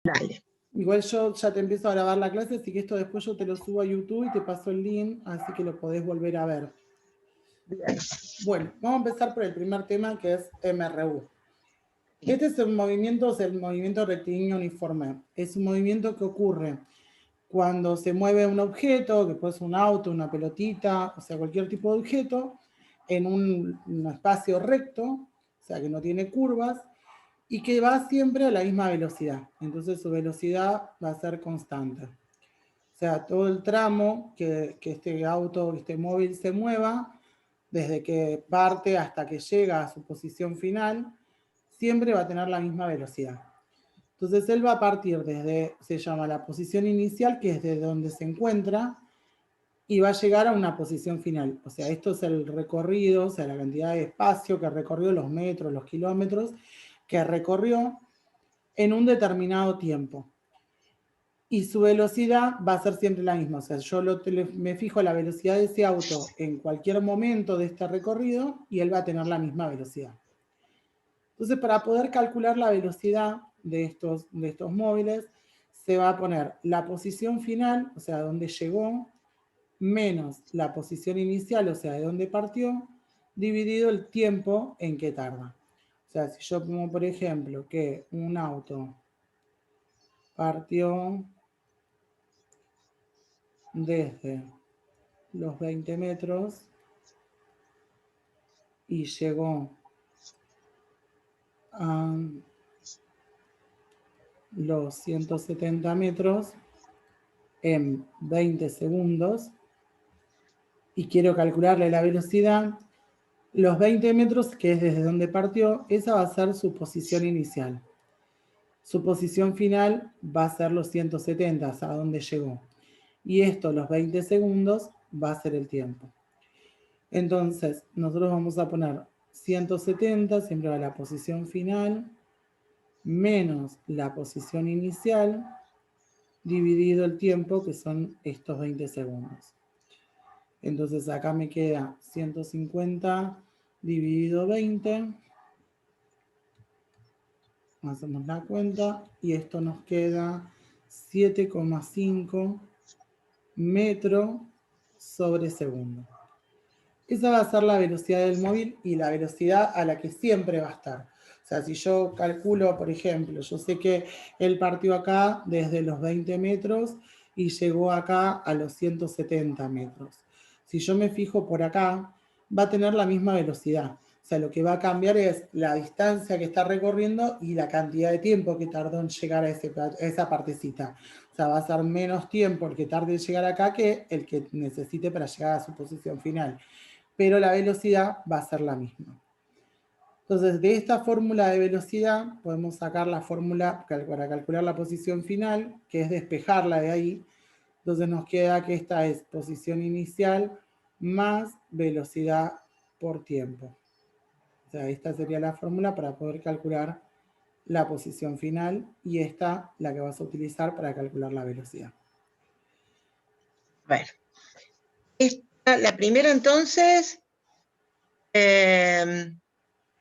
Dale. Igual yo ya te empiezo a grabar la clase, así que esto después yo te lo subo a YouTube y te paso el link, así que lo podés volver a ver. Bien. Bueno, vamos a empezar por el primer tema, que es MRU. Este es el movimiento rectilíneo uniforme. Es un movimiento que ocurre cuando se mueve un objeto, que puede ser un auto, una pelotita, o sea, cualquier tipo de objeto, en un espacio recto, o sea, que no tiene curvas, y que va siempre a la misma velocidad. Entonces su velocidad va a ser constante. O sea, todo el tramo que este auto, que este móvil se mueva, desde que parte hasta que llega a su posición final, siempre va a tener la misma velocidad. Entonces él va a partir desde, se llama la posición inicial, que es desde donde se encuentra, y va a llegar a una posición final. O sea, esto es el recorrido, o sea, la cantidad de espacio que recorrió, los metros, los kilómetros, que recorrió en un determinado tiempo. Y su velocidad va a ser siempre la misma. O sea, yo me fijo la velocidad de ese auto en cualquier momento de este recorrido y él va a tener la misma velocidad. Entonces, para poder calcular la velocidad de estos móviles, se va a poner la posición final, o sea, donde llegó, menos la posición inicial, o sea, de donde partió, dividido el tiempo en que tarda. O sea, si yo pongo, por ejemplo, que un auto partió desde los 20 metros y llegó a los 170 metros en 20 segundos y quiero calcularle la velocidad, los 20 metros, que es desde donde partió, esa va a ser su posición inicial. Su posición final va a ser los 170, hasta donde llegó. Y esto, los 20 segundos, va a ser el tiempo. Entonces, nosotros vamos a poner 170, siempre va la posición final, menos la posición inicial, dividido el tiempo, que son estos 20 segundos. Entonces acá me queda 150 dividido 20. Hacemos la cuenta y esto nos queda 7,5 metros sobre segundo. Esa va a ser la velocidad del móvil y la velocidad a la que siempre va a estar. O sea, si yo calculo, por ejemplo, yo sé que él partió acá desde los 20 metros y llegó acá a los 170 metros. Si yo me fijo por acá, va a tener la misma velocidad. O sea, lo que va a cambiar es la distancia que está recorriendo y la cantidad de tiempo que tardó en llegar a esa partecita. O sea, va a ser menos tiempo el que tarde en llegar acá que el que necesite para llegar a su posición final, pero la velocidad va a ser la misma. Entonces, de esta fórmula de velocidad podemos sacar la fórmula para calcular la posición final, que es despejarla de ahí. Entonces nos queda que esta es posición inicial más velocidad por tiempo. O sea, esta sería la fórmula para poder calcular la posición final y esta la que vas a utilizar para calcular la velocidad. A ver. La primera entonces,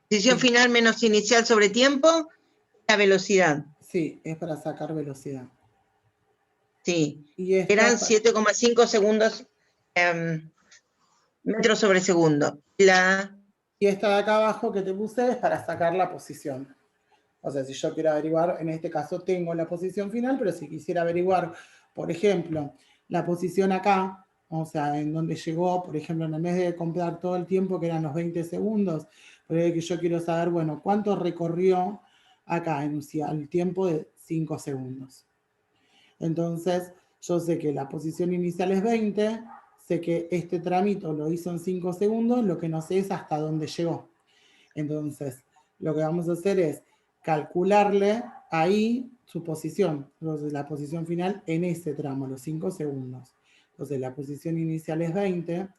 posición final menos inicial sobre tiempo, la velocidad. Sí, es para sacar velocidad. Sí, Y eran 7,5 segundos, metros sobre segundo. Y esta de acá abajo que te puse es para sacar la posición. O sea, si yo quiero averiguar, en este caso tengo la posición final, pero si quisiera averiguar, por ejemplo, la posición acá, o sea, en donde llegó, por ejemplo, en vez de comprar todo el tiempo, que eran los 20 segundos, pero es que yo quiero saber, bueno, cuánto recorrió acá en el tiempo de 5 segundos. Entonces, yo sé que la posición inicial es 20, sé que este trámite lo hizo en 5 segundos, lo que no sé es hasta dónde llegó. Entonces, lo que vamos a hacer es calcularle ahí su posición, entonces la posición final en ese tramo, los 5 segundos. Entonces, la posición inicial es 20,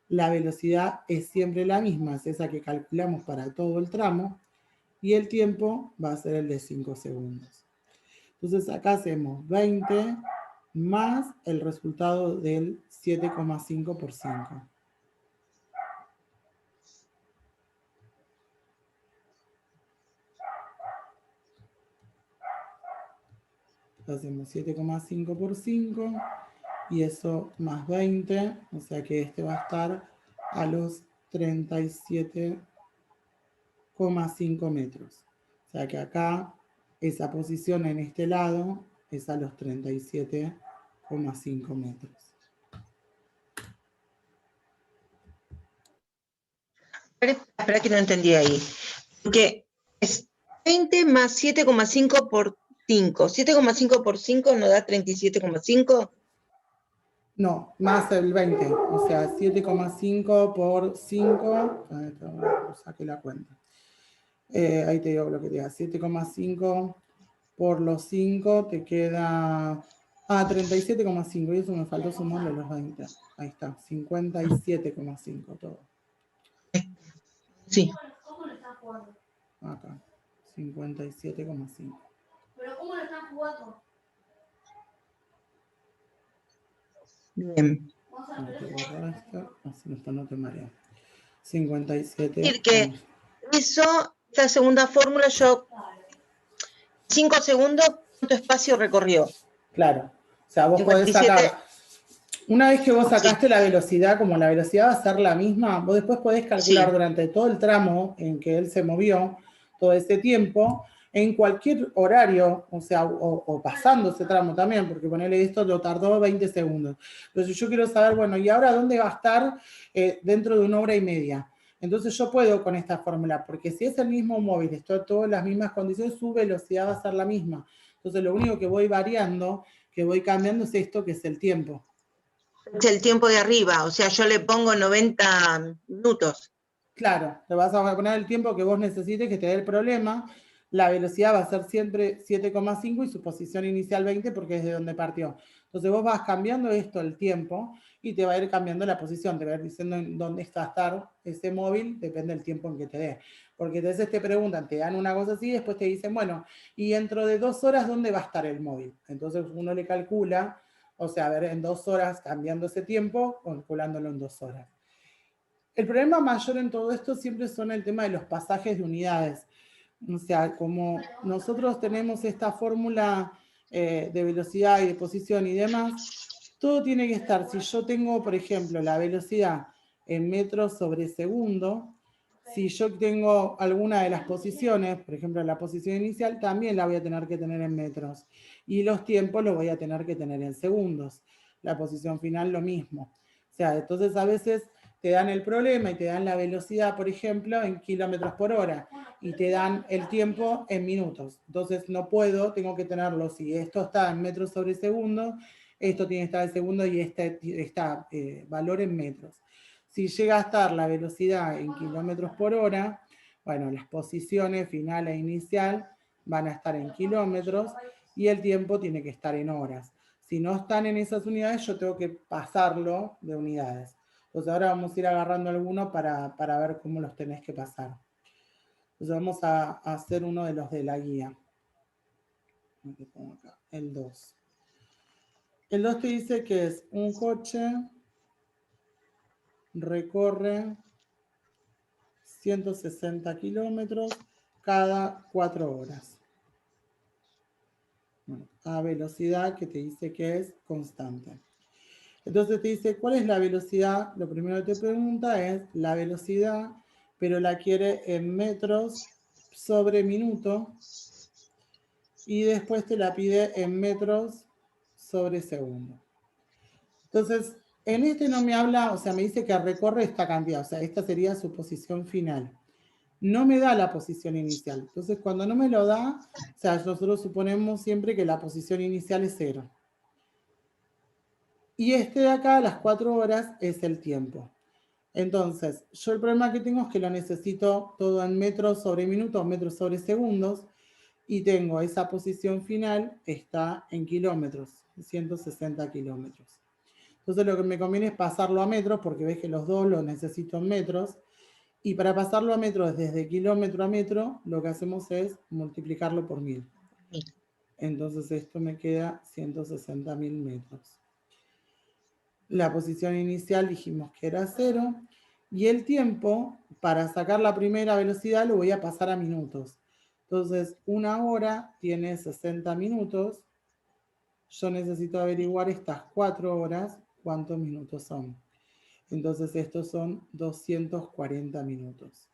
la velocidad es siempre la misma, es esa que calculamos para todo el tramo, y el tiempo va a ser el de 5 segundos. Entonces, acá hacemos 20 más el resultado del 7,5 por 5. Hacemos 7,5 por 5 y eso más 20, o sea que este va a estar a los 37,5 metros. O sea que acá esa posición en este lado es a los 37,5 metros. Espera que no entendí ahí. Porque es 20 más 7,5 por 5. 7,5 por 5 nos da 37,5. No, más el 20, o sea, 7,5 por 5, saqué la cuenta. Ahí te digo lo que te da, 7,5 por los 5 te queda, 37,5, y eso me faltó sumarle los 20. Ahí está, 57,5 todo. Sí. ¿Cómo lo están jugando? Acá, 57,5. ¿Pero cómo lo están jugando? Bien. Así no te mareas. 57. Es decir, que eso, esta segunda fórmula, yo 5 segundos, ¿cuánto espacio recorrió? Claro. O sea, vos 57. podés sacar. Una vez que vos sacaste la velocidad, como la velocidad va a ser la misma, vos después podés calcular durante todo el tramo en que él se movió, todo ese tiempo, en cualquier horario, o sea, o pasando ese tramo también, porque ponerle esto lo tardó 20 segundos. Entonces yo quiero saber, bueno, ¿y ahora dónde va a estar dentro de 1 hora y media? Entonces yo puedo con esta fórmula, porque si es el mismo móvil, está todo en las mismas condiciones, su velocidad va a ser la misma. Entonces lo único que voy variando, que voy cambiando es esto, que es el tiempo. Es el tiempo de arriba, o sea, yo le pongo 90 minutos. Claro, te vas a poner el tiempo que vos necesites que te dé el problema. La velocidad va a ser siempre 7,5 y su posición inicial 20 porque es de donde partió. Entonces vos vas cambiando esto el tiempo y te va a ir cambiando la posición, te va a ir diciendo en dónde está estar ese móvil, depende del tiempo en que te dé. Porque entonces te preguntan, te dan una cosa así y después te dicen, bueno, y dentro de 2 horas, ¿dónde va a estar el móvil? Entonces uno le calcula, o sea, a ver, en 2 horas cambiando ese tiempo, calculándolo en 2 horas. El problema mayor en todo esto siempre son el tema de los pasajes de unidades. O sea, como nosotros tenemos esta fórmula de velocidad y de posición y demás, todo tiene que estar, si yo tengo, por ejemplo, la velocidad en metros sobre segundo, si yo tengo alguna de las posiciones, por ejemplo, la posición inicial, también la voy a tener que tener en metros. Y los tiempos los voy a tener que tener en segundos. La posición final lo mismo. O sea, entonces a veces te dan el problema y te dan la velocidad, por ejemplo, en kilómetros por hora y te dan el tiempo en minutos. Entonces no puedo, tengo que tenerlo. Si esto está en metros sobre segundo, esto tiene que estar en segundo y está valor en metros. Si llega a estar la velocidad en kilómetros por hora, bueno, las posiciones final e inicial van a estar en kilómetros y el tiempo tiene que estar en horas. Si no están en esas unidades, yo tengo que pasarlo de unidades. Entonces ahora vamos a ir agarrando algunos para ver cómo los tenés que pasar. Entonces vamos a hacer uno de los de la guía. El 2. El 2 te dice que es un coche recorre 160 kilómetros cada 4 horas. Bueno, a velocidad que te dice que es constante. Entonces te dice, ¿cuál es la velocidad? Lo primero que te pregunta es la velocidad, pero la quiere en metros sobre minuto y después te la pide en metros sobre segundo. Entonces, en este no me habla, o sea, me dice que recorre esta cantidad, o sea, esta sería su posición final. No me da la posición inicial. Entonces, cuando no me lo da, o sea, nosotros suponemos siempre que la posición inicial es 0. Y este de acá, las 4 horas, es el tiempo. Entonces, yo el problema que tengo es que lo necesito todo en metros sobre minutos, metros sobre segundos, y tengo esa posición final, está en kilómetros, 160 kilómetros. Entonces lo que me conviene es pasarlo a metros, porque ves que los dos los necesito en metros, y para pasarlo a metros desde kilómetro a metro, lo que hacemos es multiplicarlo por 1000. Entonces esto me queda 160.000 metros. La posición inicial dijimos que era 0, y el tiempo, para sacar la primera velocidad, lo voy a pasar a minutos. Entonces, 1 hora tiene 60 minutos, yo necesito averiguar estas 4 horas, cuántos minutos son. Entonces estos son 240 minutos.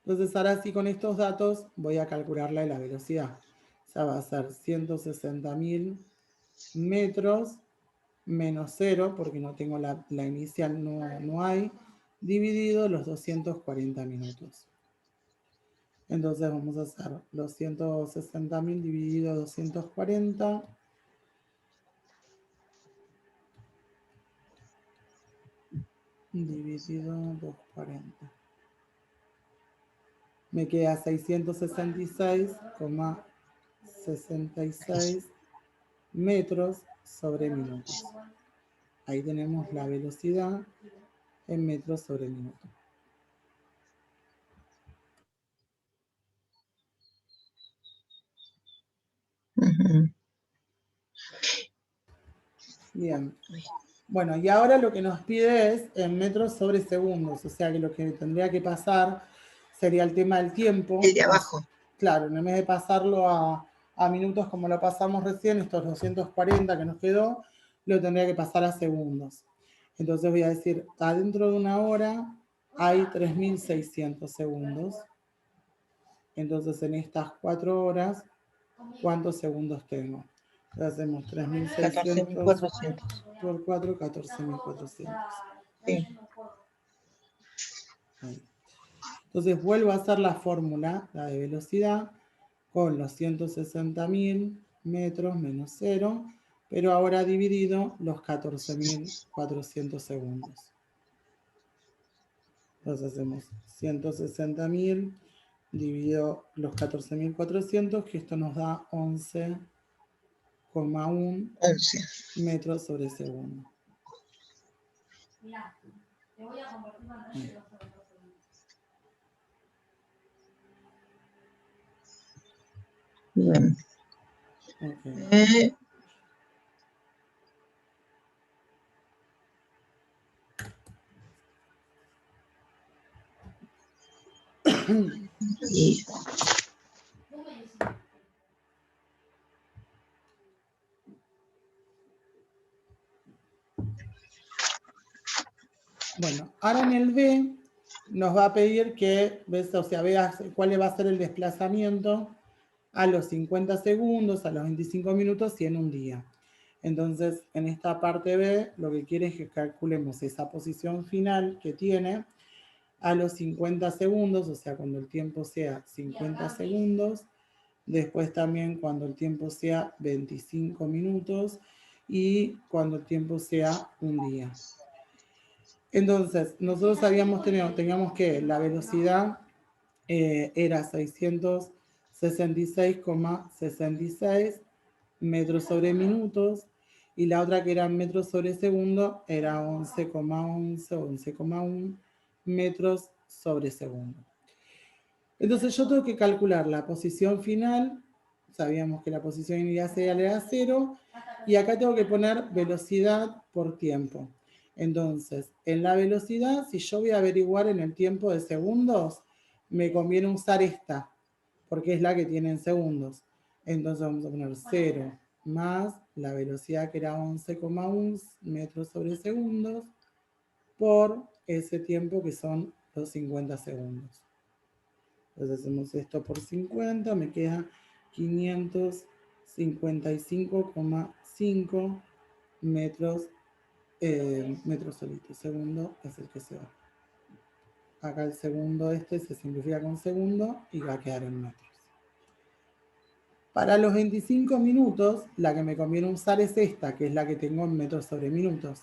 Entonces ahora sí con estos datos voy a calcularle la velocidad. O sea, va a ser 160.000 metros menos 0, porque no tengo la inicial, no hay, dividido los 240 minutos. Entonces vamos a hacer los 160.000 dividido 240. Dividido 240. Me queda 666,66 metros sobre minutos. Ahí tenemos la velocidad en metros sobre minuto. Ujú. Bien. Bueno, y ahora lo que nos pide es en metros sobre segundos, o sea que lo que tendría que pasar sería el tema del tiempo. El de abajo. Claro, en vez de pasarlo a minutos como lo pasamos recién, estos 240 que nos quedó, lo tendría que pasar a segundos. Entonces voy a decir, adentro de una hora hay 3.600 segundos. Entonces en estas 4 horas, ¿cuántos segundos tengo? Entonces hacemos 3.600 14.400. por 4, 14.400. Sí. Ahí. Entonces vuelvo a hacer la fórmula, la de velocidad, con los 160.000 metros menos 0, pero ahora dividido los 14.400 segundos. Entonces hacemos 160.000 dividido los 14.400, que esto nos da 11,1 11. metros sobre segundo. Mirá, te voy a compartir pantalla y vas a ver. Bien. Okay. Y Bueno, ahora en el B nos va a pedir que, o sea, veas cuál va a ser el desplazamiento a los 50 segundos, a los 25 minutos y en un día. Entonces, en esta parte B, lo que quiere es que calculemos esa posición final que tiene a los 50 segundos, o sea, cuando el tiempo sea 50 segundos, después también cuando el tiempo sea 25 minutos y cuando el tiempo sea un día. Entonces, nosotros teníamos que la velocidad era 666,66 metros sobre minutos y la otra que era metros sobre segundo era 11,11 o 11,1 metros sobre segundo. Entonces yo tengo que calcular la posición final, sabíamos que la posición inicial era 0, y acá tengo que poner velocidad por tiempo. Entonces, en la velocidad, si yo voy a averiguar en el tiempo de segundos, me conviene usar esta, porque es la que tiene en segundos. Entonces vamos a poner 0 más la velocidad que era 11,1 metros sobre segundos por ese tiempo que son los 50 segundos. Entonces hacemos esto por 50, me queda 555,5 metros solitos. Segundo es el que se va. Acá el segundo se simplifica con segundo y va a quedar en metros. Para los 25 minutos, la que me conviene usar es esta, que es la que tengo en metros sobre minutos.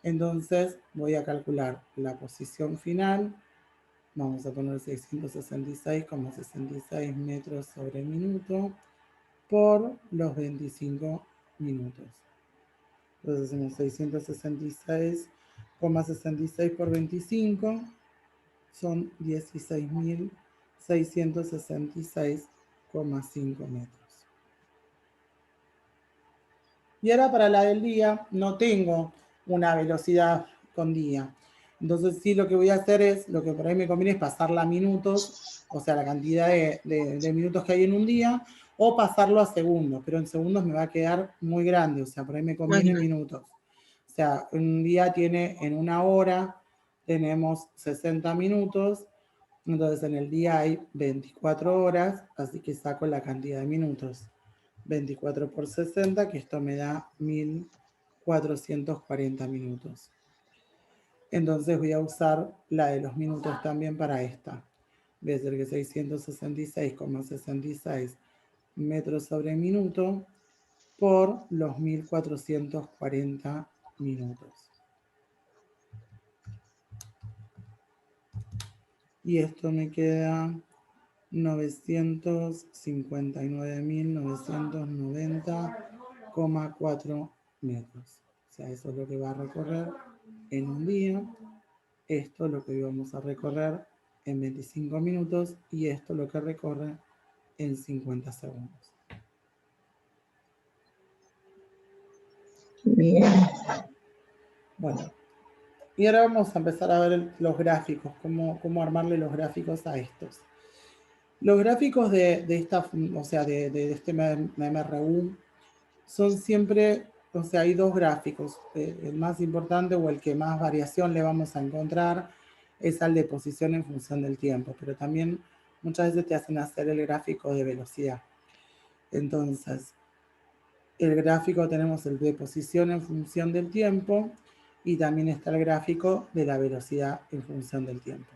Entonces voy a calcular la posición final. Vamos a poner 666,66 metros sobre minuto por los 25 minutos. Entonces hacemos 666,66 por 25, son 16.666,5 metros. Y ahora para la del día no tengo una velocidad con día. Entonces sí, lo que voy a hacer es, lo que por ahí me conviene es pasarla a minutos, o sea, la cantidad de minutos que hay en un día, o pasarlo a segundos, pero en segundos me va a quedar muy grande, o sea, por ahí me conviene en minutos. O sea, un día tiene en una hora, tenemos 60 minutos, entonces en el día hay 24 horas, así que saco la cantidad de minutos. 24 por 60, que esto me da 1440 minutos. Entonces voy a usar la de los minutos también para esta. Voy a hacer que 666,66 metros sobre minuto por los 1440 minutos. Y esto me queda 959.990,4 metros. O sea, eso es lo que va a recorrer en un día. Esto es lo que vamos a recorrer en 25 minutos y esto es lo que recorre en 50 segundos. Bien. Bueno, y ahora vamos a empezar a ver los gráficos, cómo armarle los gráficos a estos. Los gráficos de esta, o sea, de este MRU son siempre, o sea, hay dos gráficos. El más importante o el que más variación le vamos a encontrar es al de posición en función del tiempo, pero también muchas veces te hacen hacer el gráfico de velocidad. Entonces, el gráfico tenemos el de posición en función del tiempo y también está el gráfico de la velocidad en función del tiempo.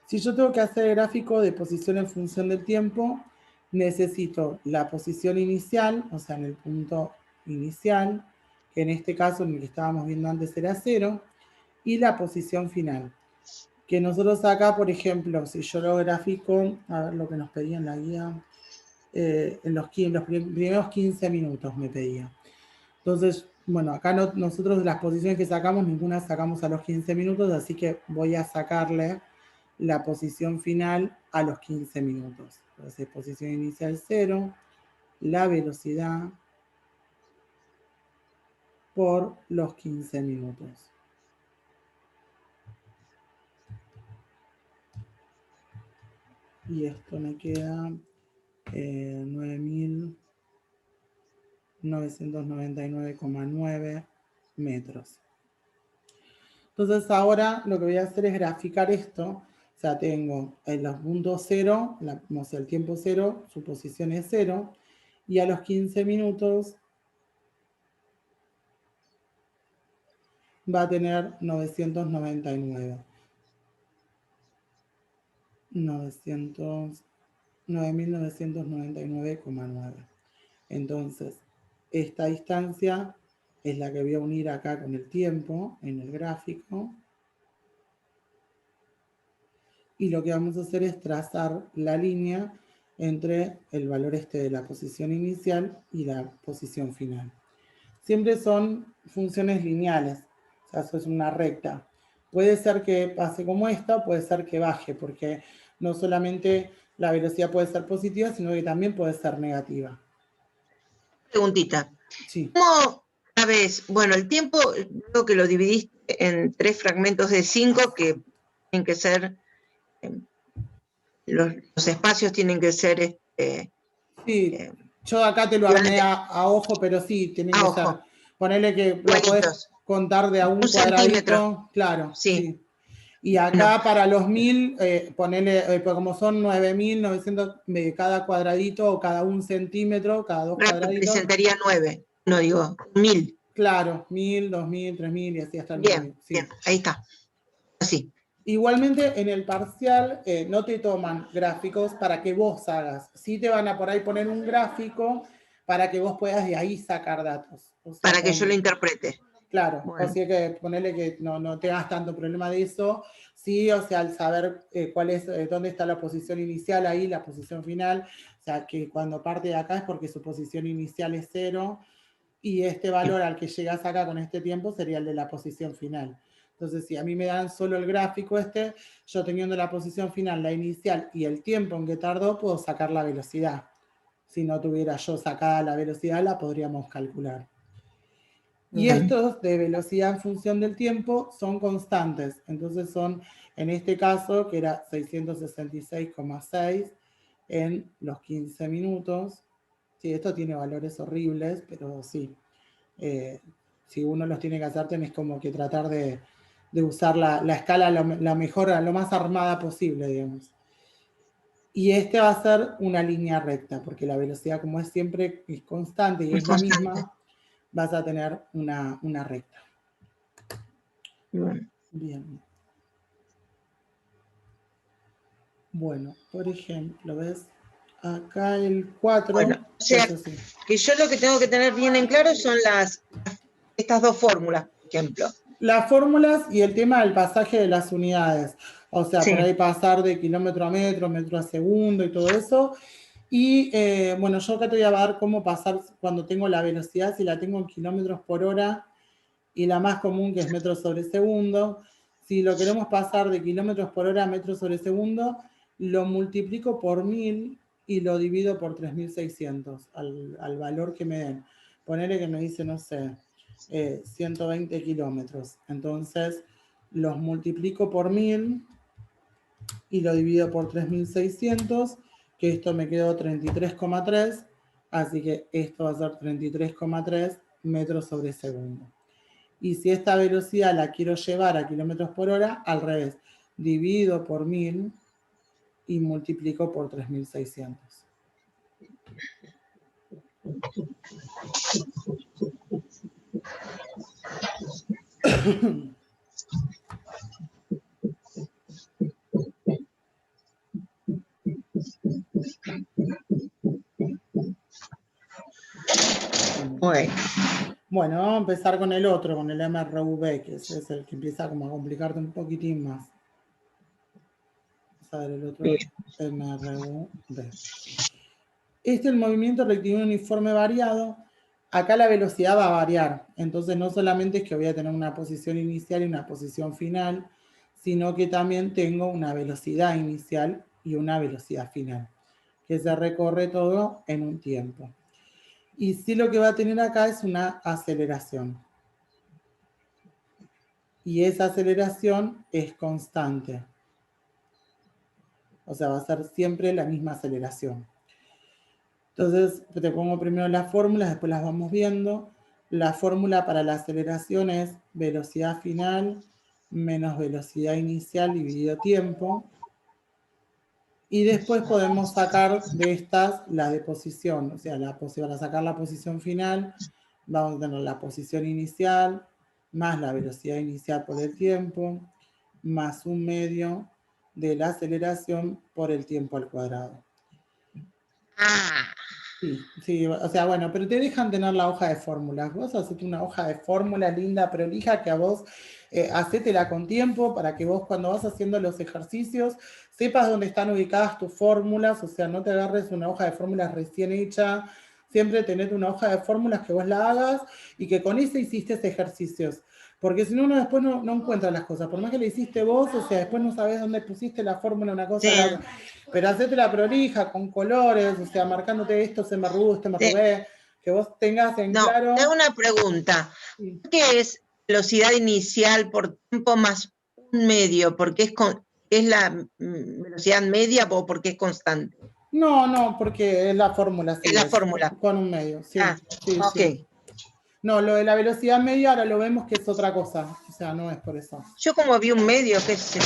Si yo tengo que hacer el gráfico de posición en función del tiempo, necesito la posición inicial, o sea, en el punto inicial, que en este caso, en el que estábamos viendo antes era 0, y la posición final. Que nosotros acá, por ejemplo, si yo lo grafico, a ver lo que nos pedía en la guía, en los primeros 15 minutos me pedía. Entonces, bueno, acá nosotros de las posiciones que sacamos, ninguna sacamos a los 15 minutos, así que voy a sacarle la posición final a los 15 minutos. Entonces, posición inicial 0, la velocidad por los 15 minutos. Y esto me queda 9.999,9 metros. Entonces ahora lo que voy a hacer es graficar esto. O sea, tengo en los puntos 0, o sea, el tiempo 0, su posición es 0, y a los 15 minutos va a tener 999. 9.999,9. Entonces, esta distancia es la que voy a unir acá con el tiempo en el gráfico. Y lo que vamos a hacer es trazar la línea entre el valor este de la posición inicial y la posición final. Siempre son funciones lineales, o sea, eso es una recta. Puede ser que pase como esta, puede ser que baje, porque no solamente la velocidad puede ser positiva, sino que también puede ser negativa. Preguntita. Sí. ¿Cómo sabes? Bueno, el tiempo, creo que lo dividiste en 3 fragmentos de 5 que tienen que ser, los espacios tienen que ser... Sí, yo acá te lo armé a ojo, pero sí, tiene que ser. Ponele que lo podés contar de a un cuadradito. Claro, sí. Y acá para los 1000, ponele, como son 9.900 de cada cuadradito o cada 1 centímetro, cada 2 cuadraditos. Representaría 9, no digo, 1000. Claro, 1000, 2000, 3000 y así hasta el 1000. Sí. Bien, ahí está. Así. Igualmente en el parcial no te toman gráficos para que vos hagas. Sí te van a por ahí poner un gráfico para que vos puedas de ahí sacar datos. O sea, para que yo lo interprete. Claro, bueno. O sea que ponerle que no tengas tanto problema de eso. Sí, o sea, al saber dónde está la posición inicial ahí, la posición final, o sea, que cuando parte de acá es porque su posición inicial es 0 y este valor al que llegas acá con este tiempo sería el de la posición final. Entonces, si a mí me dan solo el gráfico yo teniendo la posición final, la inicial y el tiempo en que tardó, puedo sacar la velocidad. Si no tuviera yo sacada la velocidad, la podríamos calcular. Y estos de velocidad en función del tiempo son constantes. Entonces son, en este caso, que era 666,6 en los 15 minutos. Sí, esto tiene valores horribles, pero sí. Si uno los tiene que hacer, tenés como que tratar de usar la escala la mejor, lo más armada posible, digamos. Y este va a ser una línea recta, porque la velocidad, como es siempre, es constante y es la misma, vas a tener una recta. Bien. Bueno, por ejemplo, ¿ves? Acá el 4. Bueno, o sea, que yo lo que tengo que tener bien en claro son estas dos fórmulas, por ejemplo. Las fórmulas y el tema del pasaje de las unidades. O sea, Sí. por ahí pasar de kilómetro a metro, metro a segundo y todo eso. Y bueno, yo acá te voy a dar cómo pasar cuando tengo la velocidad, si la tengo en kilómetros por hora y la más común que es metros sobre segundo. Si lo queremos pasar de kilómetros por hora a metros sobre segundo, lo multiplico por 1000 y lo divido por 3600 al valor que me den. Ponele que me dice, no sé, 120 kilómetros. Entonces, los multiplico por 1000 y lo divido por 3600, que esto me quedó 33,3, así que esto va a ser 33,3 metros sobre segundo. Y si esta velocidad la quiero llevar a kilómetros por hora, al revés, divido por 1000 y multiplico por 3600. Bueno, vamos a empezar con el otro, con el MRV, que es el que empieza como a complicarte un poquitín más. Vamos a ver el otro, MRV. Este es el movimiento rectilíneo uniforme variado. Acá la velocidad va a variar. Entonces no solamente es que voy a tener una posición inicial y una posición final, sino que también tengo una velocidad inicial y una velocidad final, que se recorre todo en un tiempo. Y sí, lo que va a tener acá es una aceleración. Y esa aceleración es constante. O sea, va a ser siempre la misma aceleración. Entonces, te pongo primero las fórmulas, después las vamos viendo. La fórmula para la aceleración es velocidad final menos velocidad inicial dividido tiempo. Y después podemos sacar de estas la de posición. O sea, para sacar la posición final, vamos a tener la posición inicial más la velocidad inicial por el tiempo, más 1/2 de la aceleración por el tiempo al cuadrado. Sí, o sea, bueno, pero te dejan tener la hoja de fórmulas. Vos hacete una hoja de fórmulas linda, prolija, que a vos hacétela con tiempo para que vos cuando vas haciendo los ejercicios sepas dónde están ubicadas tus fórmulas, o sea, no te agarres una hoja de fórmulas recién hecha, siempre tened una hoja de fórmulas que vos la hagas y que con esa hiciste ejercicios. Porque si no, uno después no encuentra las cosas. Por más que le hiciste vos, o sea, después no sabés dónde pusiste la fórmula, una cosa o la otra. Pero hacete la prolija, con colores, o sea, marcándote esto se me arrugó, este me arrugué, que vos tengas en claro. Te hago una pregunta. ¿Qué es velocidad inicial por tiempo más 1/2? ¿Porque es la velocidad media o porque es constante? No, porque es la fórmula. Es la fórmula. Con 1/2, sí. Ok. Sí. No, lo de la velocidad media ahora lo vemos que es otra cosa. O sea, no es por eso. Yo como vi 1/2, qué sé.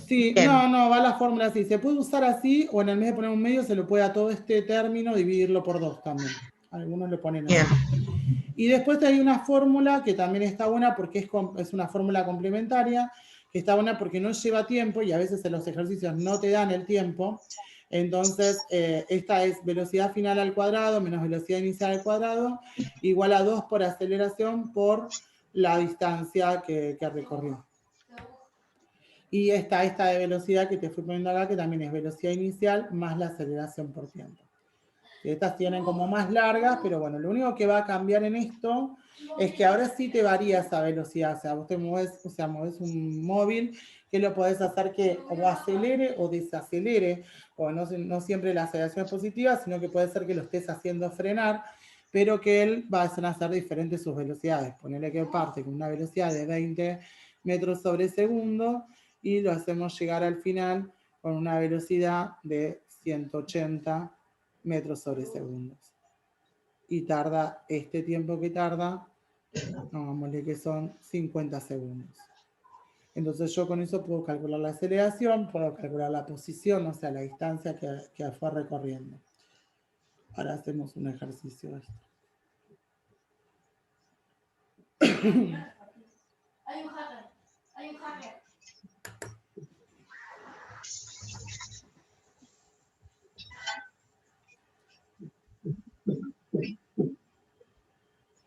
Sí, no, va la fórmula así. Se puede usar así o en el vez de poner 1/2 se lo puede a todo este término dividirlo por 2 también. Algunos lo ponen así. Y después hay una fórmula que también está buena porque es una fórmula complementaria, que está buena porque no lleva tiempo y a veces en los ejercicios no te dan el tiempo. Entonces, esta es velocidad final al cuadrado menos velocidad inicial al cuadrado, igual a 2 por aceleración por la distancia que recorrió. Y esta de velocidad que te fui poniendo acá, que también es velocidad inicial más la aceleración por tiempo. Estas tienen como más largas, pero bueno, lo único que va a cambiar en esto es que ahora sí te varía esa velocidad. O sea, vos te movés un móvil que lo podés hacer que o acelere o desacelere, o no siempre la aceleración es positiva, sino que puede ser que lo estés haciendo frenar, pero que él va a hacer diferentes sus velocidades. Ponele que parte con una velocidad de 20 metros sobre segundo y lo hacemos llegar al final con una velocidad de 180 metros sobre segundos. Y tarda este tiempo que tarda, hagámosle que son 50 segundos. Entonces yo con eso puedo calcular la aceleración, puedo calcular la posición, o sea, la distancia que fue recorriendo. Ahora hacemos un ejercicio de esto. Hay un hacker. Hay un hacker.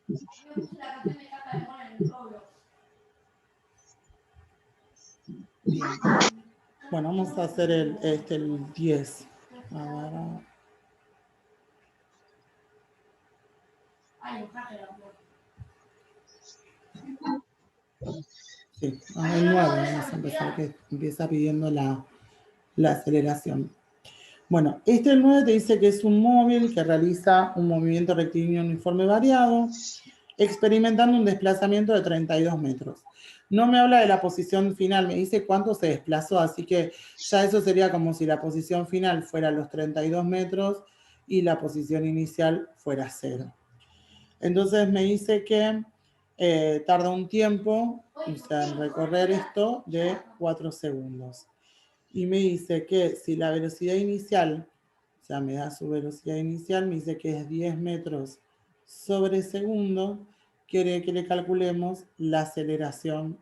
Yo puse la canción de Caca de Mona en el Roblox. Bien. Bueno, vamos a hacer el 10. A ver. Hay un hacker, amor. Sí, el 9 vamos a empezar, que empieza pidiendo la aceleración. Bueno, el 9 te dice que es un móvil que realiza un movimiento rectilíneo uniforme variado, experimentando un desplazamiento de 32 metros. No me habla de la posición final, me dice cuánto se desplazó, así que ya eso sería como si la posición final fuera los 32 metros y la posición inicial fuera 0. Entonces me dice que tarda un tiempo, o sea, en recorrer esto de 4 segundos. Y me dice que si la velocidad inicial, o sea, me da su velocidad inicial, me dice que es 10 metros sobre segundo, quiere que le calculemos la aceleración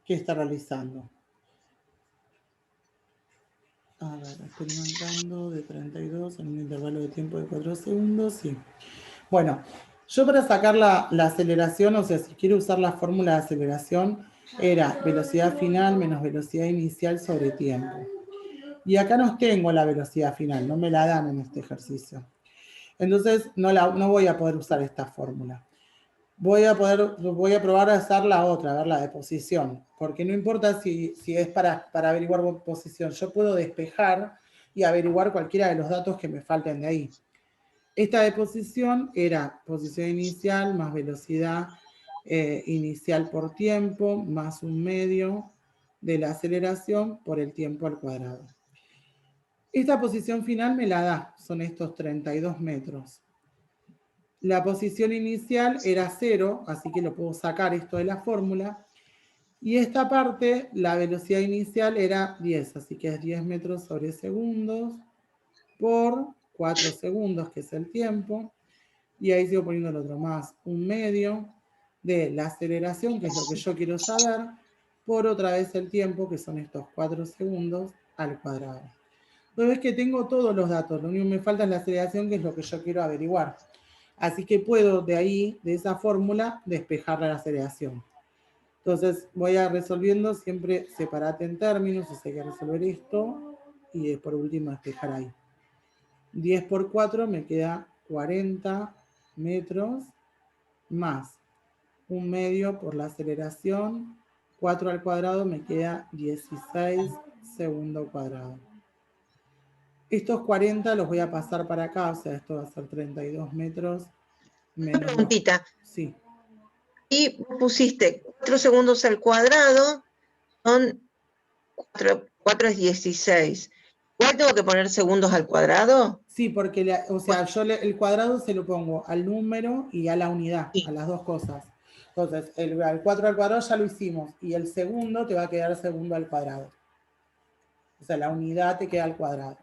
que está realizando. A ver, experimentando de 32 en un intervalo de tiempo de 4 segundos, sí. Bueno, yo para sacar la aceleración, o sea, si quiero usar la fórmula de aceleración, era velocidad final menos velocidad inicial sobre tiempo. Y acá no tengo la velocidad final, no me la dan en este ejercicio. Entonces no voy a poder usar esta fórmula. Voy a probar a hacer la otra, a ver la de posición, porque no importa si es para averiguar posición, yo puedo despejar y averiguar cualquiera de los datos que me falten de ahí. Esta de posición era posición inicial más velocidad inicial por tiempo más un medio de la aceleración por el tiempo al cuadrado. Esta posición final me la da, son estos 32 metros. La posición inicial era 0, así que lo puedo sacar esto de la fórmula. Y esta parte, la velocidad inicial era 10, así que es 10 metros sobre segundos por 4 segundos, que es el tiempo. Y ahí sigo poniendo el otro más, un medio de la aceleración, que es lo que yo quiero saber, por otra vez el tiempo, que son estos 4 segundos al cuadrado. Entonces ves que tengo todos los datos, lo único que me falta es la aceleración, que es lo que yo quiero averiguar. Así que puedo de ahí, de esa fórmula, despejar la aceleración. Entonces voy a resolviendo, siempre separate en términos, o sea, hay que resolver esto, y por último despejar ahí. 10 por 4 me queda 40 metros, más un medio por la aceleración, 4 al cuadrado me queda 16 segundo cuadrado. Estos 40 los voy a pasar para acá, o sea, esto va a ser 32 metros menos. Una preguntita. Sí. Y pusiste 4 segundos al cuadrado, son 4 es 16. ¿Igual tengo que poner segundos al cuadrado? Sí, porque yo el cuadrado se lo pongo al número y a la unidad, Sí. a las dos cosas. Entonces, el 4 al cuadrado ya lo hicimos, y el segundo te va a quedar segundo al cuadrado. O sea, la unidad te queda al cuadrado.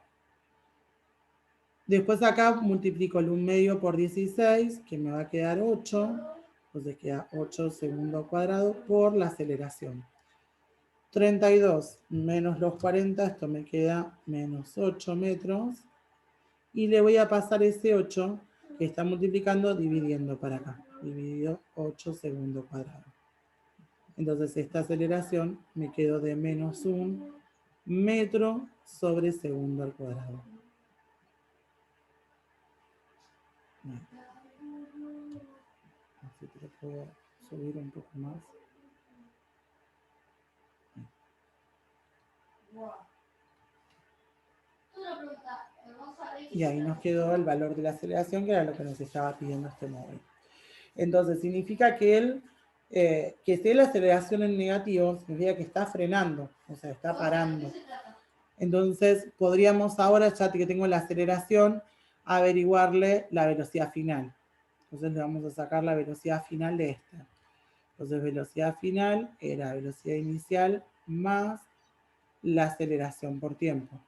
Después acá multiplico el 1 medio por 16, que me va a quedar 8. Entonces queda 8 segundo al cuadrado por la aceleración. 32 menos los 40, esto me queda menos 8 metros. Y le voy a pasar ese 8 que está multiplicando dividiendo para acá. Dividido 8 segundo cuadrado. Entonces esta aceleración me quedó de menos 1 metro sobre segundo al cuadrado. Así que lo puedo subir un poco más. Y ahí nos quedó el valor de la aceleración, que era lo que nos estaba pidiendo este móvil. Entonces significa que que si la aceleración en negativo, significa que está frenando, o sea, está parando. Entonces, podríamos ahora, ya que tengo la aceleración, averiguarle la velocidad final. Entonces, le vamos a sacar la velocidad final de esta. Entonces, velocidad final era velocidad inicial más la aceleración por tiempo.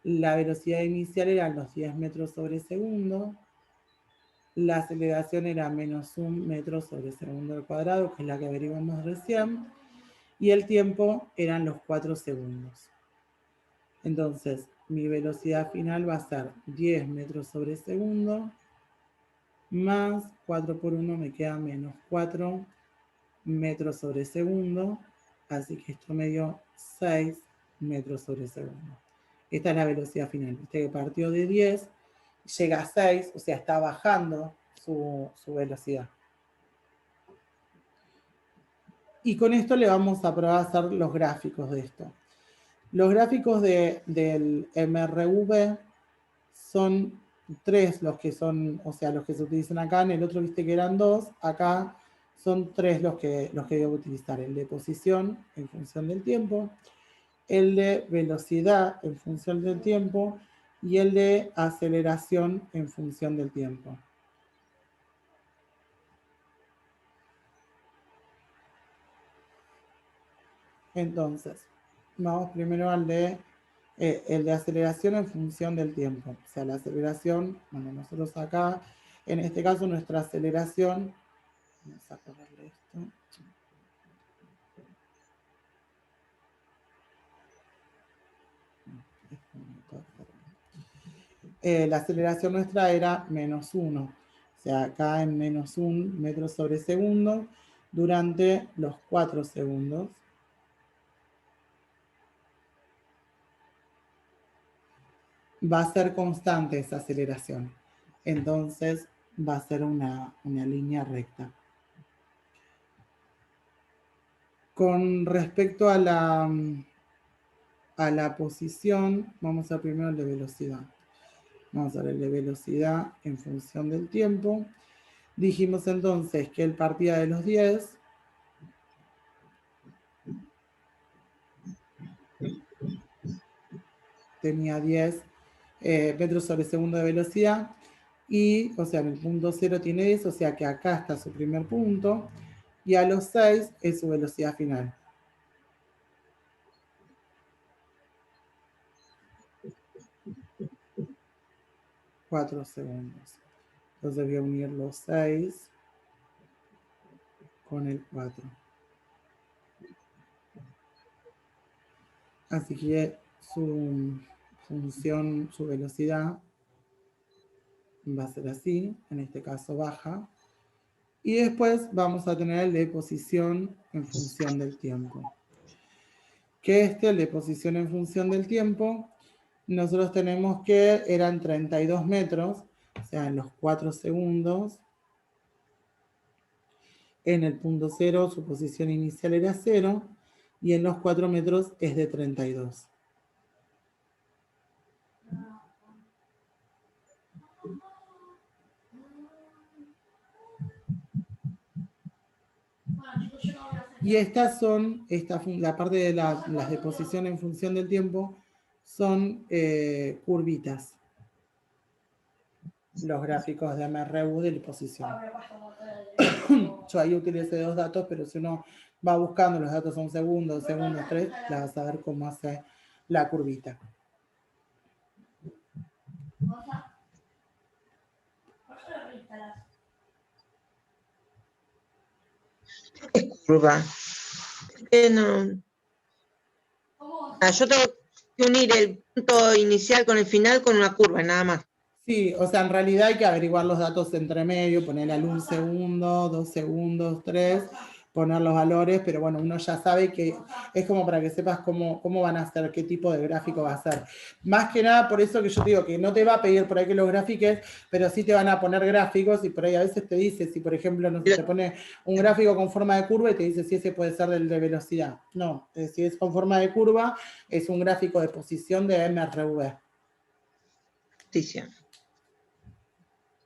La velocidad inicial eran los 10 metros sobre segundo. La aceleración era menos 1 metro sobre segundo al cuadrado, que es la que averiguamos recién. Y el tiempo eran los 4 segundos. Entonces, mi velocidad final va a ser 10 metros sobre segundo más 4 por 1 me queda menos 4 metros sobre segundo. Así que esto me dio 6 metros sobre segundo. Esta es la velocidad final. Viste que partió de 10, llega a 6, o sea, está bajando su velocidad. Y con esto le vamos a probar a hacer los gráficos de esto. Los gráficos del MRV son 3 los que son, o sea, los que se utilizan acá. En el otro viste que eran 2. Acá son 3 los que voy a utilizar. El de posición en función del tiempo, el de velocidad en función del tiempo y el de aceleración en función del tiempo. Entonces, vamos primero al de el de aceleración en función del tiempo. O sea, la aceleración, bueno, nosotros acá, en este caso, nuestra aceleración, vamos a ponerle esto. La aceleración nuestra era menos 1. O sea, acá en menos 1 metros sobre segundo durante los 4 segundos. Va a ser constante esa aceleración. Entonces va a ser una línea recta. Con respecto a la posición, vamos a ver primero el de velocidad. Vamos a ver el de velocidad en función del tiempo. Dijimos entonces que él partía de los 10. Tenía 10 metros sobre segundo de velocidad. Y, o sea, en el punto 0 tiene 10, o sea que acá está su primer punto. Y a los 6 es su velocidad final. Cuatro segundos. Entonces voy a unir los 6 con el 4. Así que su función, su velocidad va a ser así, en este caso baja. Y después vamos a tener el de posición en función del tiempo. Que el de posición en función del tiempo, nosotros tenemos que eran 32 metros, o sea, en los 4 segundos. En el punto 0 su posición inicial era 0 y en los 4 metros es de 32. Y estas son, la parte de las de posición en función del tiempo, son curvitas. Los gráficos de MRU de posición. Yo ahí utilicé 2 datos, pero si uno va buscando, los datos son segundos, 3, la vas a ver cómo hace la curvita. Es curva. No. Yo tengo que unir el punto inicial con el final con una curva, nada más. Sí, o sea, en realidad hay que averiguar los datos entre medio, ponerle al 1 segundo, 2 segundos, 3, poner los valores, pero bueno, uno ya sabe que es como para que sepas cómo van a ser, qué tipo de gráfico va a ser. Más que nada, por eso que yo te digo que no te va a pedir por ahí que los grafiques, pero sí te van a poner gráficos y por ahí a veces te dice, si por ejemplo, no sé, te pone un gráfico con forma de curva y te dice si ese puede ser del de velocidad. No, si es con forma de curva, es un gráfico de posición de MRV. Posición.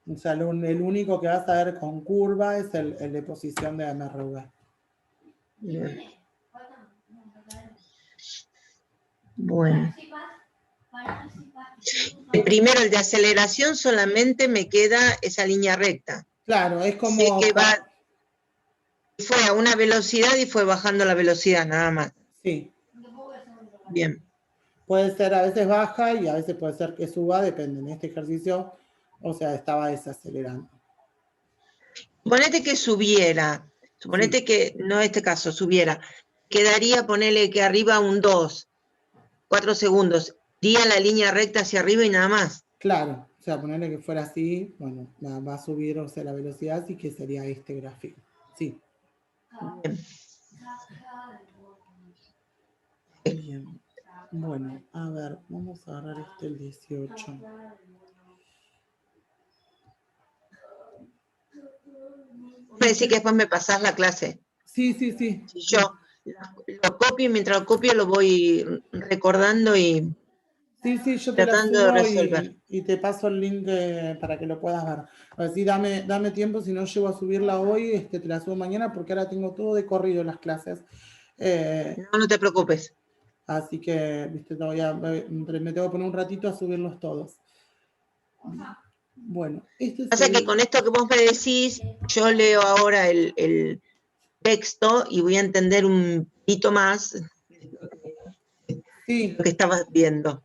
O sea, el único que vas a ver con curva es el de posición de MRV. Bien. Bueno. Primero, el de aceleración solamente me queda esa línea recta. Claro, es Sé como... que fue a una velocidad y fue bajando la velocidad, nada más. Sí, Bien. puede ser a veces baja y a veces puede ser que suba, depende. En este ejercicio, o sea, estaba desacelerando. Suponete que subiera, suponete Sí. que, no este caso, subiera. Quedaría, ponele que arriba un 2, 4 segundos. Iría la línea recta hacia arriba y nada más. Claro, o sea, ponerle que fuera así, bueno, va a subir, o sea, la velocidad, así que sería este gráfico. Sí. Bien. Bien. Bueno, a ver, vamos a agarrar el 18. Me decís que después me pasás la clase. Sí, sí, sí. Si yo lo copio y mientras lo copio lo voy recordando y Sí, yo te la tratando de subo resolver. y te paso el link para que lo puedas ver. Así dame tiempo, si no llego a subirla hoy, te la subo mañana porque ahora tengo todo de corrido las clases. No te preocupes. Así que, viste, me tengo que poner un ratito a subirlos todos. Bueno, este es Pasa que con esto que vos me decís, yo leo ahora el texto y voy a entender un poquito más Sí, lo que estabas viendo.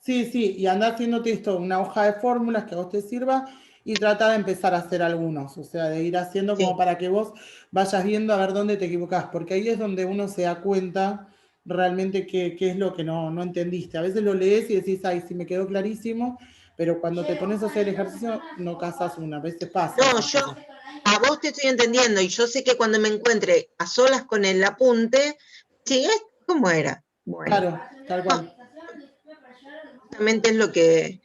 sí, y anda haciéndote esto, una hoja de fórmulas que a vos te sirva y trata de empezar a hacer algunos, o sea, de ir haciendo como Sí. para que vos vayas viendo a ver dónde te equivocás, porque ahí es donde uno se da cuenta realmente qué es lo que no entendiste. A veces lo lees y decís, ay, sí me quedó clarísimo, pero cuando te pones a hacer el ejercicio no casas una, a veces pasa. No, yo a vos te estoy entendiendo y yo sé que cuando me encuentre a solas con el apunte, sí, ¿cómo era? Bueno, Claro, tal cual. justamente es lo que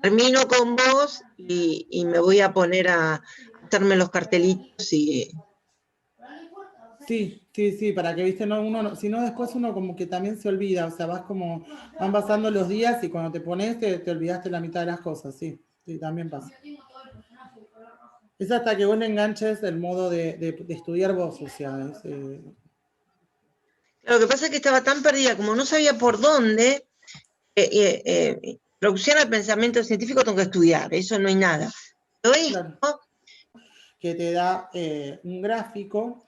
termino con vos y me voy a poner a hacerme los cartelitos y Sí, para que, viste, no, si no después uno como que también se olvida, o sea, van pasando los días y cuando te pones te olvidaste la mitad de las cosas, sí, también pasa. Es hasta que vos le enganches el modo de estudiar vos, o sea, lo que pasa es que estaba tan perdida, como no sabía por dónde, introducción al pensamiento científico tengo que estudiar, eso no hay nada. Pero esto, claro, que te da un gráfico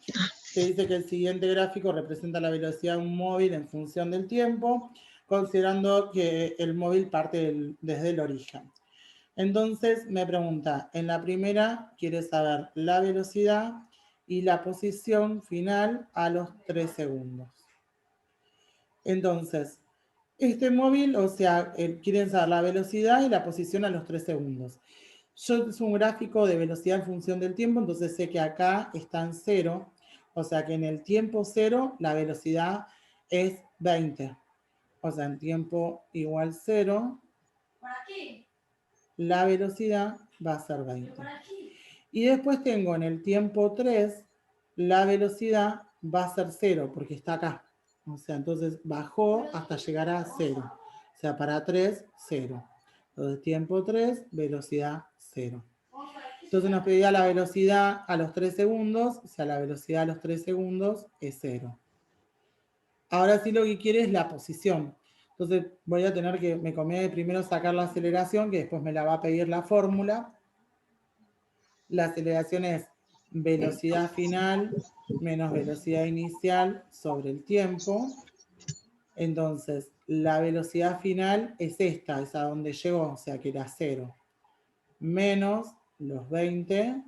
que dice que el siguiente gráfico representa la velocidad de un móvil en función del tiempo, considerando que el móvil parte desde el origen. Entonces me pregunta, en la primera quiere saber la velocidad y la posición final a los 3 segundos. Entonces, este móvil, o sea, quieren saber la velocidad y la posición a los 3 segundos. Yo es un gráfico de velocidad en función del tiempo, entonces sé que acá está en 0, o sea que en el tiempo 0 la velocidad es 20. O sea, en tiempo igual 0, la velocidad va a ser 20. Y después tengo en el tiempo 3, la velocidad va a ser 0, porque está acá. O sea, entonces bajó hasta llegar a 0. O sea, para 3, 0. Entonces, tiempo 3, velocidad 0. Entonces nos pedía la velocidad a los 3 segundos, o sea, la velocidad a los 3 segundos es 0. Ahora sí lo que quiere es la posición. Entonces voy a tener que, me conviene primero sacar la aceleración, que después me la va a pedir la fórmula. La aceleración es velocidad final menos velocidad inicial sobre el tiempo. Entonces, la velocidad final es esta, es a donde llegó, o sea que era 0, menos los 20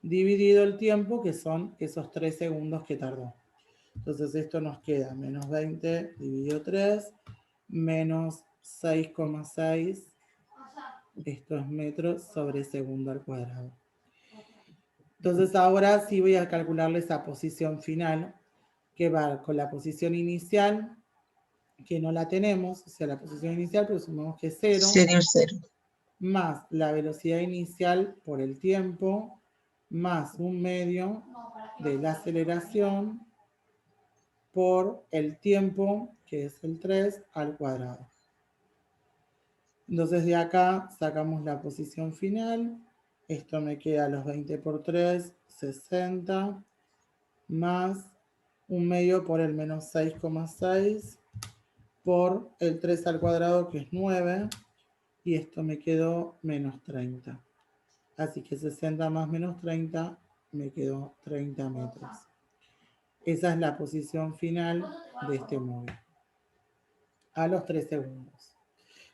dividido el tiempo, que son esos 3 segundos que tardó. Entonces esto nos queda menos 20 dividido 3, menos 6,6. Esto es metros sobre segundo al cuadrado. Entonces ahora sí voy a calcularle esa posición final, que va con la posición inicial, que no la tenemos, o sea, la posición inicial presumimos que es 0, sería 0. más la velocidad inicial por el tiempo, más un medio de la aceleración por el tiempo, que es el 3, al cuadrado. Entonces de acá sacamos la posición final. Esto me queda los 20 por 3, 60, más un medio por el menos 6,6 por el 3 al cuadrado, que es 9, y esto me quedó menos 30. Así que 60 más menos 30, me quedó 30 metros. Esa es la posición final de este móvil. A los 3 segundos.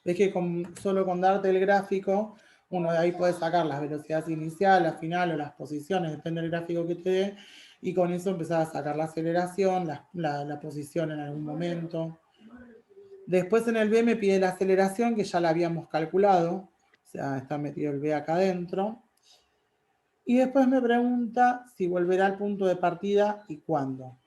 Es que solo con darte el gráfico, uno de ahí puede sacar las velocidades iniciales, la final o las posiciones, depende del gráfico que te dé, y con eso empezar a sacar la aceleración, la posición en algún momento. Después en el B me pide la aceleración, que ya la habíamos calculado, o sea, está metido el B acá adentro. Y después me pregunta si volverá al punto de partida y cuándo. O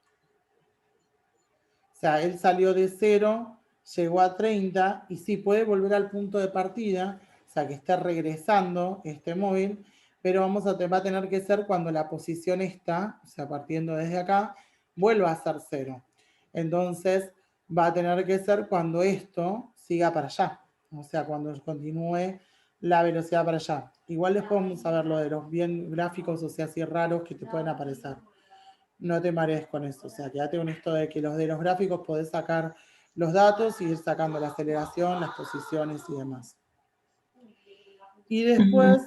sea, él salió de 0, llegó a 30 y sí puede volver al punto de partida, o sea, que está regresando este móvil, pero va a tener que ser cuando la posición está, o sea, partiendo desde acá, vuelva a ser 0. Entonces, va a tener que ser cuando esto siga para allá, o sea, cuando continúe la velocidad para allá. Igual después vamos a ver lo de los bien gráficos, o sea, así raros que te pueden aparecer. No te marees con esto, o sea, quédate con esto de que los gráficos podés sacar los datos y ir sacando la aceleración, las posiciones y demás. Y después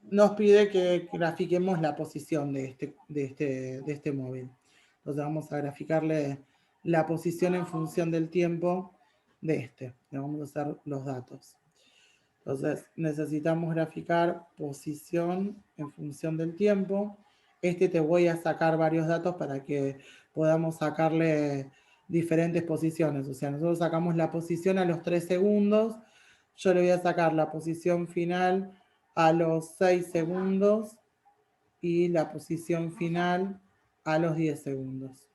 nos pide que grafiquemos la posición de este móvil. Entonces vamos a graficarle la posición en función del tiempo de este. Le vamos a hacer los datos. Entonces necesitamos graficar posición en función del tiempo. Te voy a sacar varios datos para que podamos sacarle diferentes posiciones. O sea, nosotros sacamos la posición a los 3 segundos. Yo le voy a sacar la posición final a los 6 segundos y la posición final a los 10 segundos.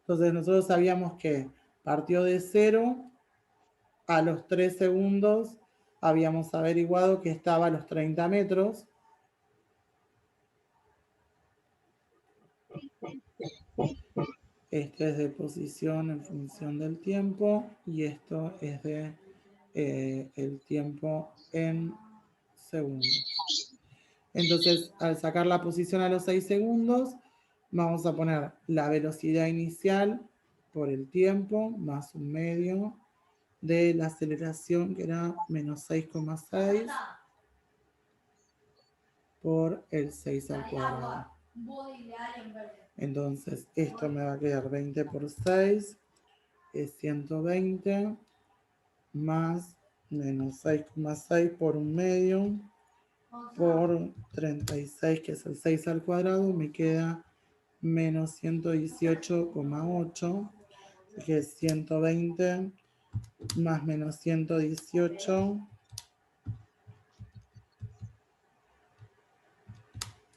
Entonces nosotros sabíamos que partió de 0, a los 3 segundos habíamos averiguado que estaba a los 30 metros. Este es de posición en función del tiempo y esto es de el tiempo en segundos. Entonces, al sacar la posición a los 6 segundos, vamos a poner la velocidad inicial por el tiempo más un medio de la aceleración, que era menos 6,6 por el 6 al cuadrado. Entonces, esto me va a quedar 20 por 6, es 120, más menos 6,6 por un medio, por 36, que es el 6 al cuadrado, me queda menos 118,8, que es 120 más menos 118.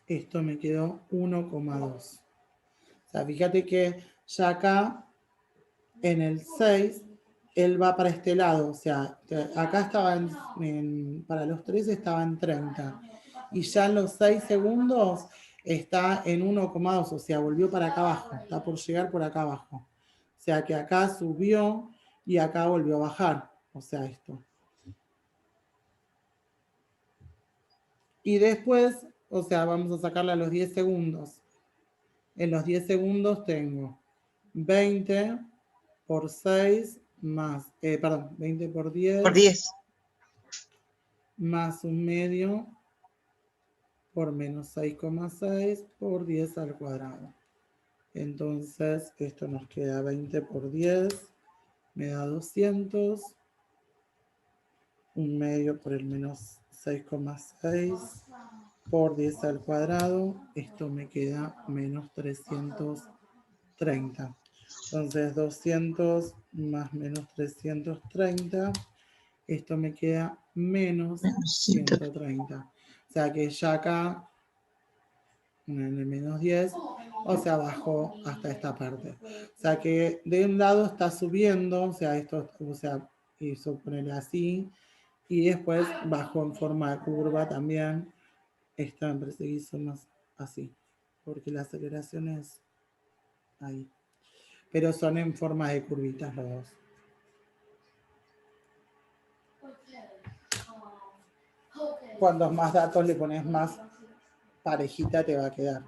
Esto me quedó 1,2. O sea, fíjate que ya acá, en el 6, él va para este lado. O sea, acá estaba para los 3 estaba en 30. Y ya en los 6 segundos está en 1,2. O sea, volvió para acá abajo. Está por llegar por acá abajo. O sea, que acá subió y acá volvió a bajar. O sea, esto. Y después, o sea, vamos a sacarle a los 10 segundos. En los 10 segundos tengo 20 por 6 más, 20 por 10. Por 10. Más un medio por menos 6,6 por 10 al cuadrado. Entonces, esto nos queda 20 por 10, me da 200. Un medio por el menos 6,6 por 10 al cuadrado. Esto me queda menos 330. Entonces 200 más menos 330. Esto me queda menos 130. O sea que ya acá, en el menos 10, o sea, bajó hasta esta parte. O sea que de un lado está subiendo, o sea, esto, o sea, hizo ponerle así, y después bajó en forma de curva también. Esta me parece que hizo más así, porque la aceleración es ahí. Pero son en forma de curvitas los dos. Cuantos más datos le pones, más parejita te va a quedar.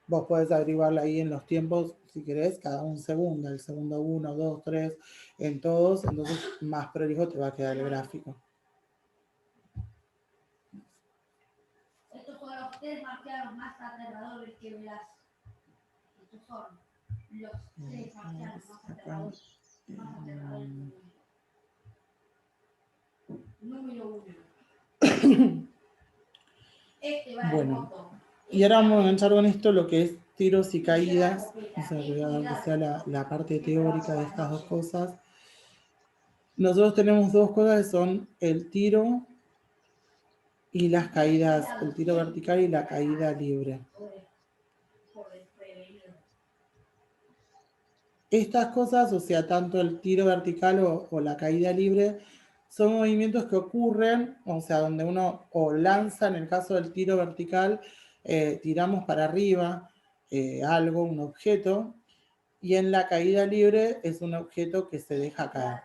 Vos podés averiguarla ahí en los tiempos, si querés, cada un segundo, el segundo 1, 2, 3, en todos, entonces más prolijo te va a quedar el gráfico. Estos son los tres marcianos más aterradores que verás. Estos son los tres marcianos más aterradores que verás. Número 1. Este va en Bueno, moto. y ahora vamos a enganchar con esto lo que es tiros y caídas. O sea, te voy a dar que sea la parte teórica de estas dos cosas. Nosotros tenemos dos cosas que son el tiro y las caídas, el tiro vertical y la caída libre. Estas cosas, o sea, tanto el tiro vertical o la caída libre, son movimientos que ocurren, o sea, donde uno o lanza, en el caso del tiro vertical, tiramos para arriba algo, un objeto, y en la caída libre es un objeto que se deja caer.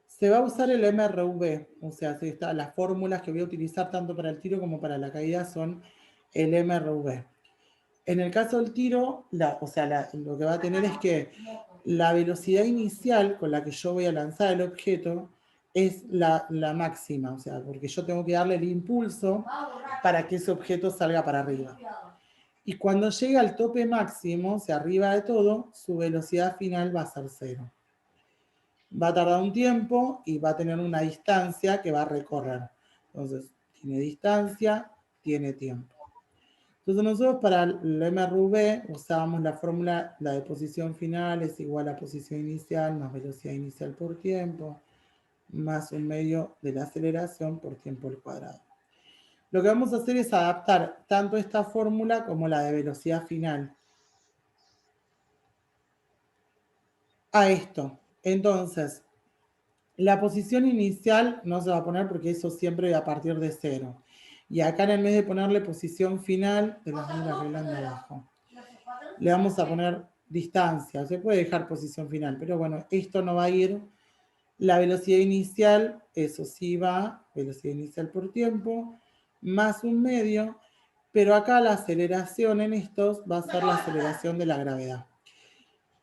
Se va a usar el MRV, o sea, las fórmulas que voy a utilizar tanto para el tiro como para la caída son el MRV. En el caso del tiro, lo que va a tener es que la velocidad inicial con la que yo voy a lanzar el objeto es la máxima, o sea, porque yo tengo que darle el impulso para que ese objeto salga para arriba. Y cuando llega al tope máximo, o sea, arriba de todo, su velocidad final va a ser 0. Va a tardar un tiempo y va a tener una distancia que va a recorrer. Entonces, tiene distancia, tiene tiempo. Entonces nosotros para el MRV usábamos la fórmula, la de posición final es igual a posición inicial más velocidad inicial por tiempo, más un medio de la aceleración por tiempo al cuadrado. Lo que vamos a hacer es adaptar tanto esta fórmula como la de velocidad final a esto. Entonces, la posición inicial no se va a poner porque eso siempre va a partir de 0. Y acá en vez de ponerle posición final, de las maneras arreglando abajo, le vamos a poner distancia. Se puede dejar posición final, pero bueno, esto no va a ir. La velocidad inicial, eso sí va, velocidad inicial por tiempo, más un medio, pero acá la aceleración en estos va a ser la aceleración de la gravedad.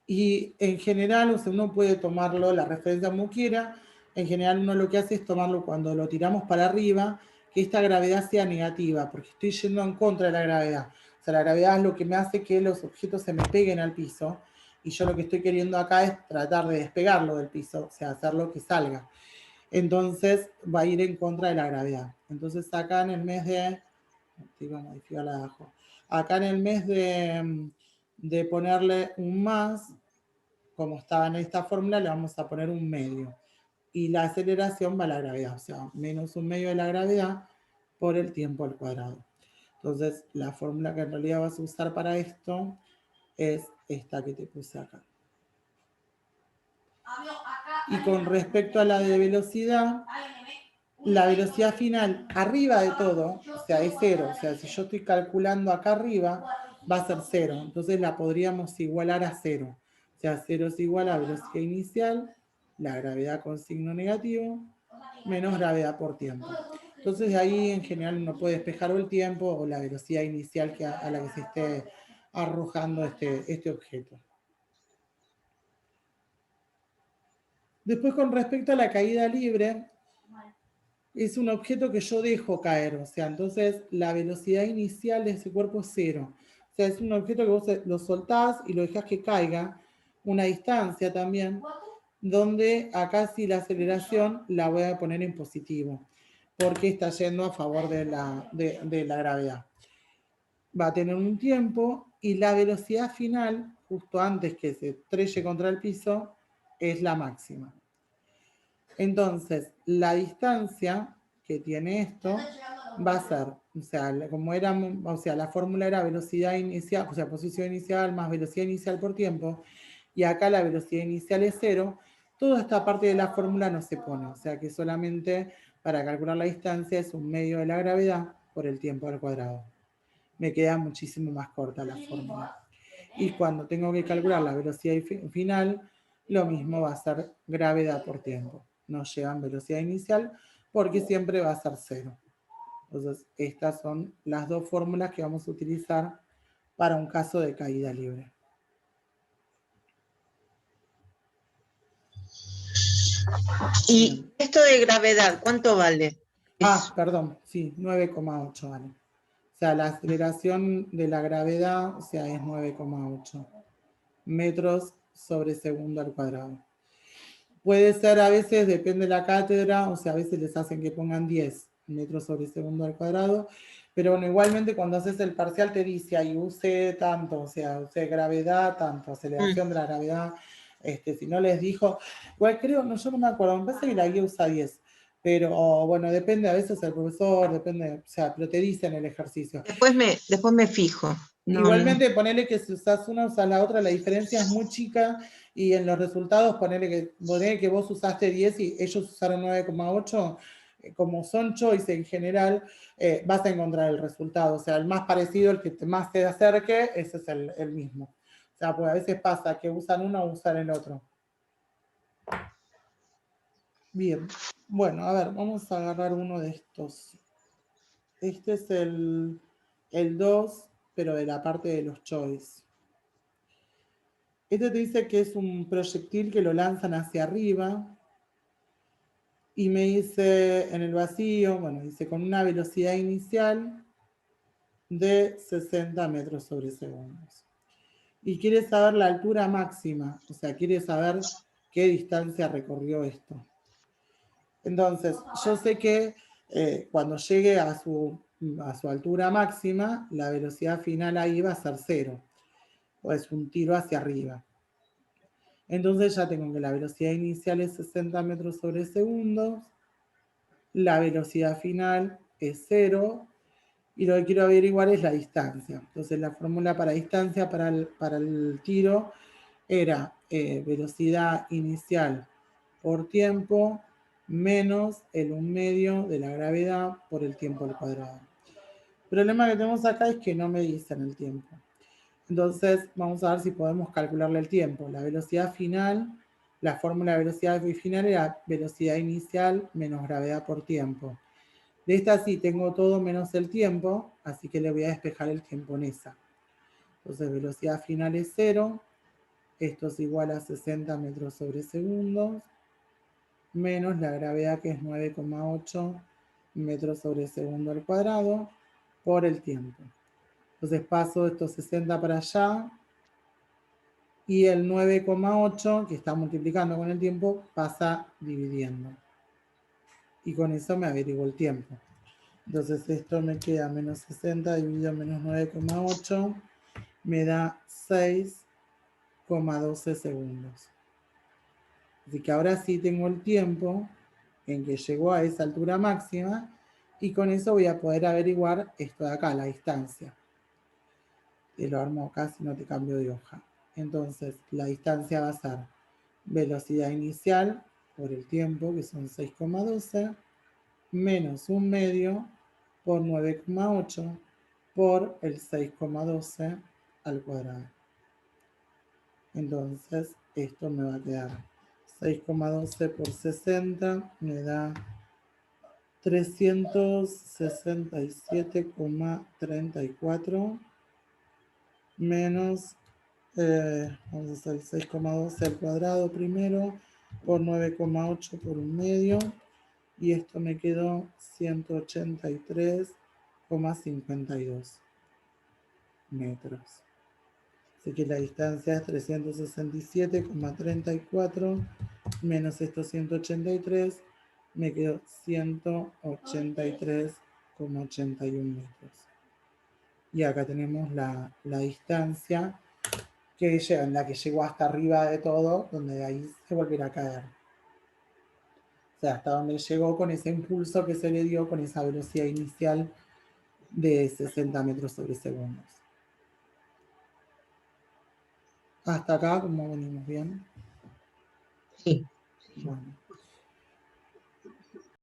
Y en general, o sea, uno puede tomarlo, la referencia como quiera, en general uno lo que hace es tomarlo cuando lo tiramos para arriba, que esta gravedad sea negativa, porque estoy yendo en contra de la gravedad. O sea, la gravedad es lo que me hace que los objetos se me peguen al piso, y yo lo que estoy queriendo acá es tratar de despegarlo del piso, o sea, hacerlo que salga. Entonces va a ir en contra de la gravedad. Entonces acá en el mes de... Iba a modificarla de abajo. Acá en el mes de ponerle un más, como estaba en esta fórmula, le vamos a poner un medio. Y la aceleración va a la gravedad, o sea, menos un medio de la gravedad por el tiempo al cuadrado. Entonces, la fórmula que en realidad vas a usar para esto es esta que te puse acá. Y con respecto a la de velocidad, la velocidad final arriba de todo, o sea, es 0. O sea, si yo estoy calculando acá arriba, va a ser 0. Entonces la podríamos igualar a 0. O sea, 0 es igual a velocidad inicial, la gravedad con signo negativo, menos gravedad por tiempo. Entonces de ahí en general uno puede despejar el tiempo o la velocidad inicial a la que se esté arrojando este objeto. Después con respecto a la caída libre, es un objeto que yo dejo caer, o sea, entonces la velocidad inicial de ese cuerpo es 0. O sea, es un objeto que vos lo soltás y lo dejás que caiga, una distancia también, donde acá sí la aceleración la voy a poner en positivo, porque está yendo a favor de la gravedad. Va a tener un tiempo y la velocidad final, justo antes que se estrelle contra el piso, es la máxima. Entonces, la distancia que tiene esto va a ser, o sea, como era, o sea, la fórmula era velocidad inicial, o sea, posición inicial más velocidad inicial por tiempo, y acá la velocidad inicial es 0, toda esta parte de la fórmula no se pone, o sea que solamente para calcular la distancia es un medio de la gravedad por el tiempo al cuadrado. Me queda muchísimo más corta la fórmula. Y cuando tengo que calcular la velocidad final, lo mismo va a ser gravedad por tiempo. No llevan velocidad inicial porque siempre va a ser 0. Entonces, estas son las dos fórmulas que vamos a utilizar para un caso de caída libre. Y esto de gravedad, ¿cuánto vale? Perdón, sí, 9,8 vale. O sea, la aceleración de la gravedad, o sea, es 9,8 metros sobre segundo al cuadrado. Puede ser a veces, depende de la cátedra, o sea, a veces les hacen que pongan 10 metros sobre segundo al cuadrado, pero bueno, igualmente cuando haces el parcial te dice ahí use tanto, o sea, use gravedad, tanto, aceleración de la gravedad, si no les dijo, igual creo, no, yo no me acuerdo, me parece que la guía usa 10, pero bueno, depende a veces del profesor, depende, o sea, pero te dicen el ejercicio. Después me fijo. Igualmente, ponele que si usas una, usas la otra, la diferencia es muy chica y en los resultados ponele que vos usaste 10 y ellos usaron 9,8, como son choice en general, vas a encontrar el resultado. O sea, el más parecido, el que más te acerque, ese es el mismo. O sea, pues a veces pasa que usan uno o usan el otro. Bien, bueno, a ver, vamos a agarrar uno de estos. Este es el 2, pero de la parte de los choice. Este te dice que es un proyectil que lo lanzan hacia arriba y me dice en el vacío, bueno, dice con una velocidad inicial de 60 metros sobre segundos. Y quiere saber la altura máxima, o sea, quiere saber qué distancia recorrió esto. Entonces, yo sé que cuando llegue a su altura máxima, la velocidad final ahí va a ser 0, o es un tiro hacia arriba. Entonces ya tengo que la velocidad inicial es 60 metros sobre segundos, la velocidad final es 0 y lo que quiero averiguar es la distancia. Entonces la fórmula para distancia para el tiro era velocidad inicial por tiempo menos el 1/2 de la gravedad por el tiempo al cuadrado. El problema que tenemos acá es que no me dicen el tiempo. Entonces vamos a ver si podemos calcularle el tiempo. La velocidad final, la fórmula de velocidad final era velocidad inicial menos gravedad por tiempo. De esta sí tengo todo menos el tiempo, así que le voy a despejar el tiempo en esa. Entonces velocidad final es 0, esto es igual a 60 metros sobre segundos, menos la gravedad que es 9,8 metros sobre segundo al cuadrado, por el tiempo. Entonces paso estos 60 para allá, y el 9,8, que está multiplicando con el tiempo, pasa dividiendo. Y con eso me averiguo el tiempo. Entonces esto me queda menos 60 dividido menos 9,8, me da 6,12 segundos. Así que ahora sí tengo el tiempo en que llegó a esa altura máxima y con eso voy a poder averiguar esto de acá, la distancia. Te lo armo acá si no te cambio de hoja. Entonces la distancia va a ser velocidad inicial por el tiempo, que son 6,12, menos 1/2 por 9,8 por el 6,12 al cuadrado. Entonces, esto me va a quedar 6,12 por 60, me da 367,34 menos, vamos a hacer 6,12 al cuadrado primero, por 9,8 por 1/2, y esto me quedó 183,52 metros. Así que la distancia es 367,34 menos estos 183, me quedó 183,81 metros. Y acá tenemos la distancia en la que llegó hasta arriba de todo, donde de ahí se volverá a caer. O sea, hasta donde llegó con ese impulso que se le dio con esa velocidad inicial de 60 metros sobre segundos. Hasta acá, como venimos bien. Sí. Bueno.